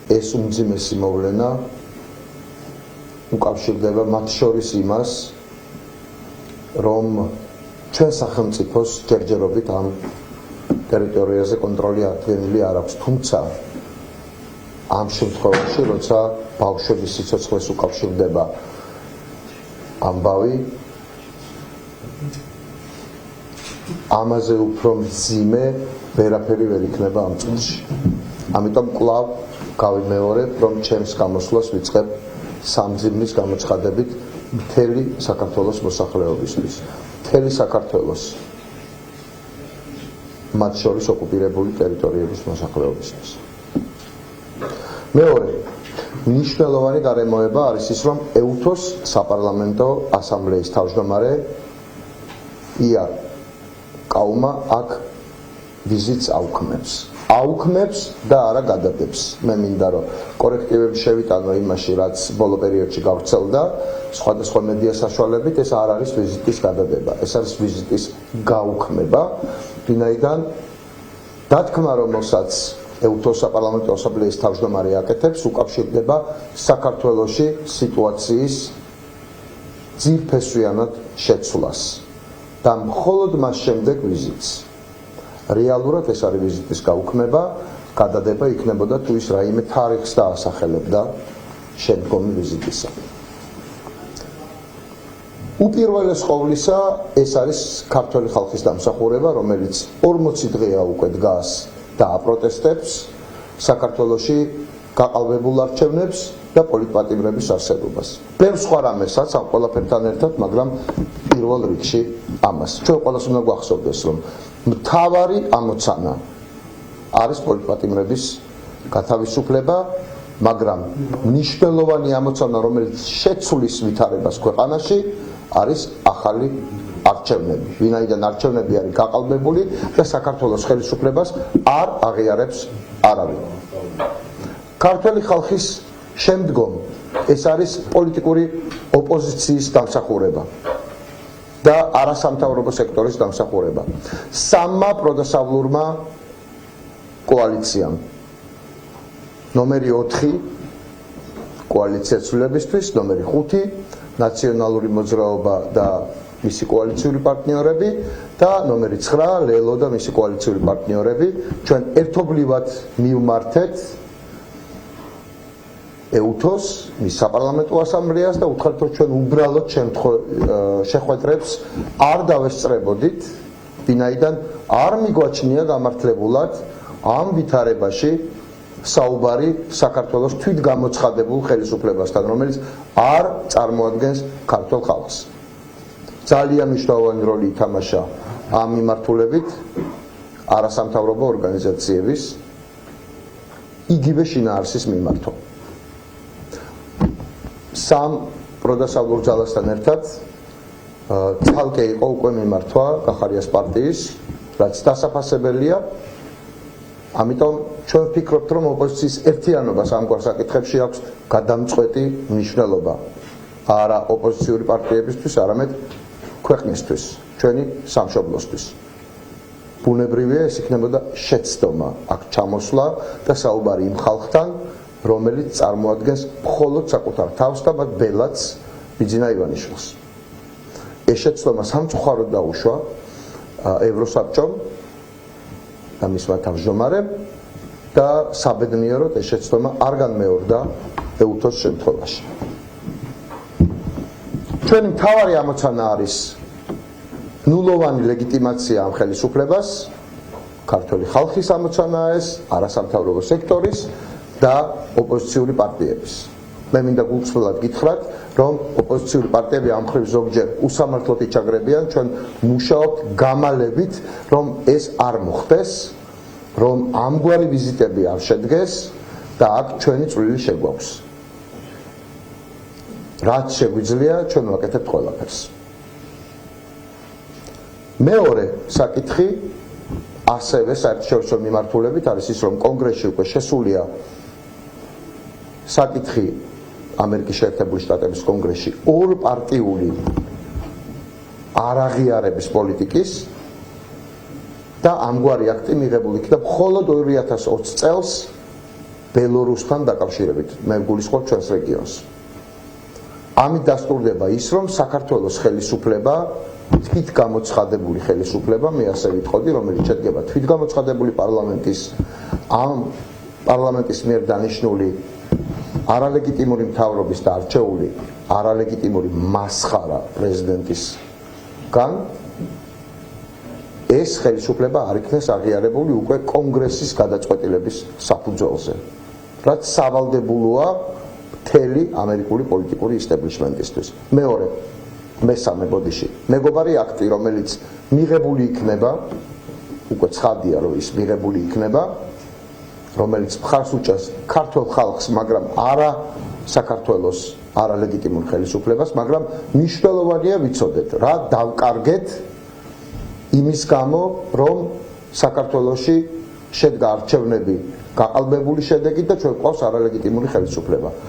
ეს უმძიმესი მოვლენა უკავშირდება მათ შორის იმას, რომ ჩვენ სახელმწიფოს ჯერჯერობით ამ ტერიტორიაზე კონტროლი ადგენილი არ აქვს, თუმცა ამ შემთხვევაში, როცა ბავშვების სიცოცხლეს უკავშირდება ამბავი, ამაზე უფრო მძიმე ვერაფერი ვერ იქნება ამ წუთში. ამიტომ კვლავ გავიმეორებ, რომ ჩემს გამოსვლას ვიწყებ სამძიმნის გამოცხადებით მთელი საქართველოს მოსახლეობისთვის. მთელი საქართველოს, მათ შორის ოკუპირებული ტერიტორიების მოსახლეობისთვის. მეორე, მნიშვნელოვანი გარემოება არის ის, რომ ეუთოს საპარლამენტო ასამბლეის თავმჯდომარე ია კაუმა აქ ვიზიტს აუქმებს და არა გადადებს. მე მინდა რომ კორექტივები შევიტანო იმაში, რაც ბოლო პერიოდში გავრცელდა სხვადასხვა მედია საშუალებით, ეს არ არის ვიზიტის გადადება, ეს არის ვიზიტის გაუქმება, ვინაიდან დათქმა, რომელსაც ეუთოს საპარლამენტო ასამბლეის თავმჯდომარე აკეთებს, უკავშირდება საქართველოში სიტუაციის ძირფესვიანად შეცვლას და მხოლოდ მას შემდეგ ვიზიტს. რეალურად ეს არის ვიზიტის გაუქმება, გადადება იქნებოდა თუ ის რაიმე თარიღს დაასახელებდა შემდგომი ვიზიტისა. უპირველეს ყოვლისა, ეს არის ქართული ხალხის დამსახურება, რომელიც 40 დღეა უკვე დგას და აპროტესტებს საქართველოში გაყალბებულ არჩევნებს და პოლიტპატიმრების არსებობას. ბევრ სხვა რამესაც ამ ყველაფერთან ერთად, მაგრამ პირველ რიგში ამას. ჩვენ ყველას უნდა გვახსოვდეს, რომ მთავარი ამოცანა არის პოლიტპატიმრების გათავისუფლება, მაგრამ მნიშვნელოვანი ამოცანა, რომელიც შეცვლის ვითარებას ქვეყანაში, არის ახალი არჩევნები. ვინაიდან არჩევნები არის გაყალბებული და საქართველოს ხელისუფლებას არ აღიარებს არავინ. ქართული ხალხის შემდგომ ეს არის პოლიტიკური ოპოზიციის დამსახურება და არასამთავრობო სექტორის დამსახურება. სამმა პროდასავლურმა კოალიციამ. ნომერი 4 კოალიცია ცვლილებისთვის, ნომერი 5 ნაციონალური მოძრაობა და მისი კოალიციური პარტნიორები და ნომერი 9 ლელო და მისი კოალიციური პარტნიორები. ჩვენ ერთობლივად მივმართეთ ეუთოს, მის საპარლამენტო ასამბლეას და უთხრეთ, რომ ჩვენ უბრალოდ შეხვედრებს არ დავესწრებოდით, ვინაიდან არ მიგვაჩნია გამართლებულად ამ ვითარებაში საუბარი საქართველოს თვითგამოცხადებულ ხელისუფლებასთან, რომელიც არ წარმოადგენს ქართულ ხალხს. ძალიან მნიშვნელოვანი როლი ითამაშა ამ მიმართულებით არასამთავრობო ორგანიზაციების იგივე შინაარსის მიმართვა. სამ პროდასავლურ ძალასთან ერთად ცალკე იყო უკვე მიმართვა კახარიას პარტიის, რაც დასაფასებელია. ამიტომ ჩვენ ვფიქრობთ, რომ ოპოზიციის ერთიანობას ამგვარ საკითხებში აქვს გადამწყვეტი მნიშვნელობა. არა ოპოზიციური პარტიებისთვის, არამედ ქვეყნისთვის, ჩვენი სამშობლოსთვის. ბუნებრივია ეს იქნებოდა შეცდომა აქ ჩამოსვლა და საუბარი იმ ხალხთან, რომელიც წარმოადგენს მხოლოდ საკუთარ თავს და მათ ბელადს ბიძინა ივანიშვილს. ეს შეცდომა სამწუხაროდ დაუშვა ევროსაბჭომ და მისმა თავმჯდომარემ და საბედნიეროდ ეს შეცდომა არ განმეორდა ეუთოს შემთხვევაში. ჩვენი მთავარი ამოცანა არის ნულოვანი ლეგიტიმაცია ამ ხელისუფლებას, ქართული ხალხის ამოცანაა ეს, არასამთავრობო სექტორის და ოპოზიციური პარტიების. მე მინდა გულწრფელად გითხრათ, რომ ოპოზიციური პარტიები ამ მხრივ ზოგჯერ უსამართლოდ იჩაგრებიან, ჩვენ მუშაობთ გამალებით, რომ ეს არ მოხდეს, რომ ამგვარი ვიზიტები არ შედგეს და აქ ჩვენი წვლილი შეგვაქვს. რაც შეგვიძლია, ჩვენ ვაკეთებთ ყველაფერს. მეორე საკითხი ასევე საერთაშორისო მიმართულებით არის ის, რომ კონგრესში უკვე შესულია საკითხი ამერიკის შეერთებული შტატების კონგრესში ორპარტიული არაღიარების პოლიტიკის და ამგვარი აქტი მიღებული იქნა მხოლოდ 2020 წელს ბელორუსთან დაკავშირებით, მე გულისხმობ ჩვენს რეგიონს. ამით დასტურდება ის, რომ საქართველოს ხელისუფლება, თვითგამოცხადებული ხელისუფლება, მე ასე ვიტყოდი, რომელიც შედგება თვითგამოცხადებული პარლამენტის მიერ დანიშნული არალეგიტიმური მთავრობის და არჩეული არალეგიტიმური მასხარა პრეზიდენტისგან ეს ხელისუფლება არ იქნეს აღიარებული უკვე კონგრესის გადაწყვეტილების საფუძველზე, რაც სავალდებულოა მთელი ამერიკული პოლიტიკური ისტაბლიშმენტისთვის. მეორე, მესამე ბოდიში, მეგობარი აქტი, რომელიც მიღებული იქნება, უკვე ცხადია, რომ ის მიღებული იქნება, რომელიც მხარს უჭერს ქართულ ხალხს, მაგრამ არა საქართველოს არალეგიტიმურ ხელისუფლებას, მაგრამ მნიშვნელოვანია ვიცოდეთ, რა დავკარგეთ იმის გამო, რომ საქართველოში შედგა არჩევნები გაყალბებული შედეგით და ჩვენ გვყავს არალეგიტიმური ხელისუფლება.